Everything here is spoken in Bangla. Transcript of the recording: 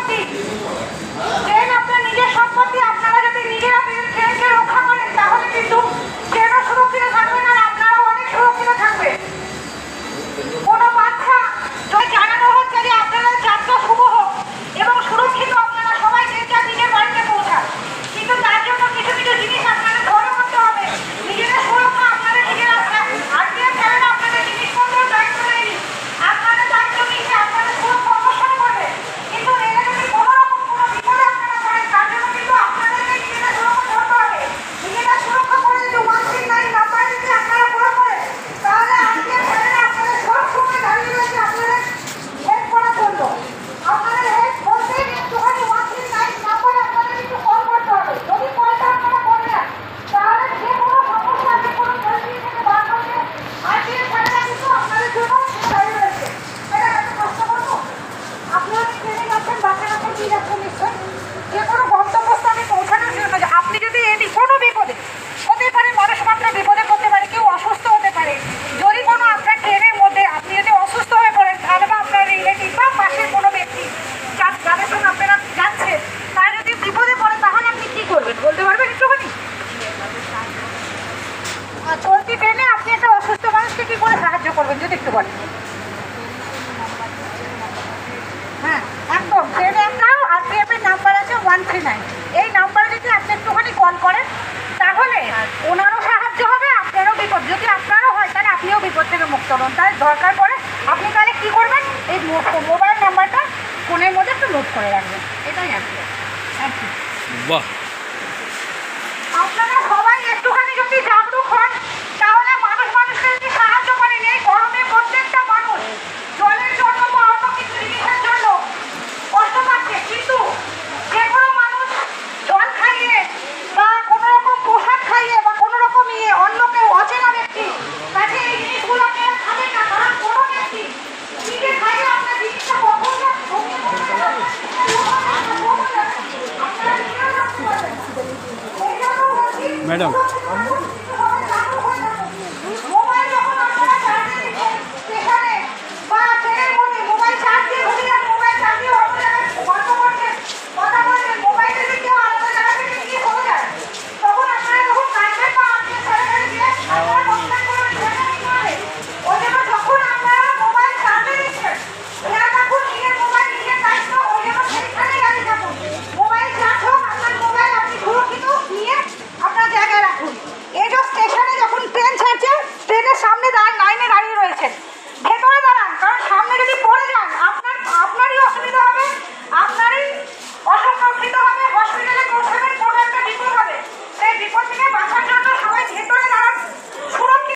সম্পত্তি, ট্রেন আপনার নিজের সম্পত্তি। আপনারা যদি নিজেরা ট্রেনকে রক্ষা করেন তাহলে কিন্তু ট্রেনও সুরক্ষিত থাকবে না, আপনারাও অনেক সুরক্ষিত থাকবে। কোনো বাচ্চা যদি জানানো হচ্ছে যে আপনারা যাত্রা শুভ হোক এবং সুরক্ষিত, আপনারা সবাই নিজের বাড়িতে পৌঁছান, কিন্তু তার জন্য কিছু কিছু জিনিস আপনাদের ফলো করতে হবে। নিজেদের সুরক্ষা আপনাদের নিজেরা, আত্মীয় ছেলেরা আপনাদের জিনিসপত্র দায়িত্ব নেয়নি, আপনাদের দায়িত্ব নিচ্ছে, আপনাদের সুরক্ষা অবশ্যই করবে। কিন্তু এরা যদি কোনো রকম কোনো বিপদে আপনারা পড়েন তার জন্য কিন্তু আপনাদেরকে নিজেদের সুরক্ষা করতে হবে। নিজেদের সুরক্ষা করে যদি 139 নাম্বার যদি আপনারা ফলো করেন তাহলে আত্মীয় ছেলেরা আপনাদের সব সময় দাঁড়িয়ে রয়েছে আপনাদের হেল্প করার জন্য। আপনাদের হেল্প বলতে একটুখানি 139 নাম্বারে আপনাদের একটু কল করতে হবে। যদি কলটা আপনারা করে না তাহলে যে কোনো সমস্যা, যে কোনো পরিস্থিতি থেকে বার করতে আত্মীয় ছেলেরা কিন্তু আপনাদের জন্য দাঁড়িয়ে রয়েছে। এটা একটা প্রশ্ন করবো, আপনারা ট্রেনে যাচ্ছেন, বাসে যাচ্ছেন, কি যাচ্ছেন, নিশ্চয় যে কোনো গন্তব্যস্থানে পৌঁছানোর জন্য আপনি যদি এটি কোনো বিপদে হতে পারে, মানুষ মাত্র বিপদে পড়তে পারে, কেউ অসুস্থ হতে পারে, যদি কোনো আপনার ট্রেনের মধ্যে আপনি যদি অসুস্থ হয়ে পড়েন তাহলে বা আপনার রিলেটিভ বা পাশের কোনো ব্যক্তি যাদের সঙ্গে আপনারা যাচ্ছেন তারা যদি বিপদে পড়ে তাহলে আপনি কী করবেন বলতে পারবেন একটুখানি? চলতি ট্রেনে আপনি একটা অসুস্থ মানুষকে কী করে সাহায্য করবেন যদি একটু বলেন? হ্যাঁ, একদম ট্রেনে একটা RPF এর নাম্বার আছে 139, এই নাম্বারে যদি আপনি একটুখানি কল করেন তাহলে ওনারও সাহায্য হবে, আপনারও বিপদ যদি আপনারও হয় তাহলে আপনিও বিপদ থেকে মুক্ত হন। তাই দরকার পড়ে আপনি তাহলে কী করবেন, এই মোবাইল নাম্বারটা ফোনের মধ্যে একটু নোট করে রাখবেন, এটাই আর কি। বাহ, আপনারা সবাই একটুখানি যদি জাগরুক হন তাহলে মানুষকে যদি সাহায্য করেন, এই গরমে প্রত্যেকটা মানুষ জলের জন্য বা অন্য কিছু জিনিসের জন্য কষ্ট পাচ্ছে, কিন্তু যে কোনো মানুষ জল খাইয়ে বা কোনো রকম পোশাক খাইয়ে বা কোনো রকম অন্য কেউ অচেনা ব্যক্তি কাছে এই জিনিসগুলোকে খাবেন না, কারণ কোনো ব্যক্তি নিজে খাইয়ে আপনার জিনিসটা কখন ম্যাডাম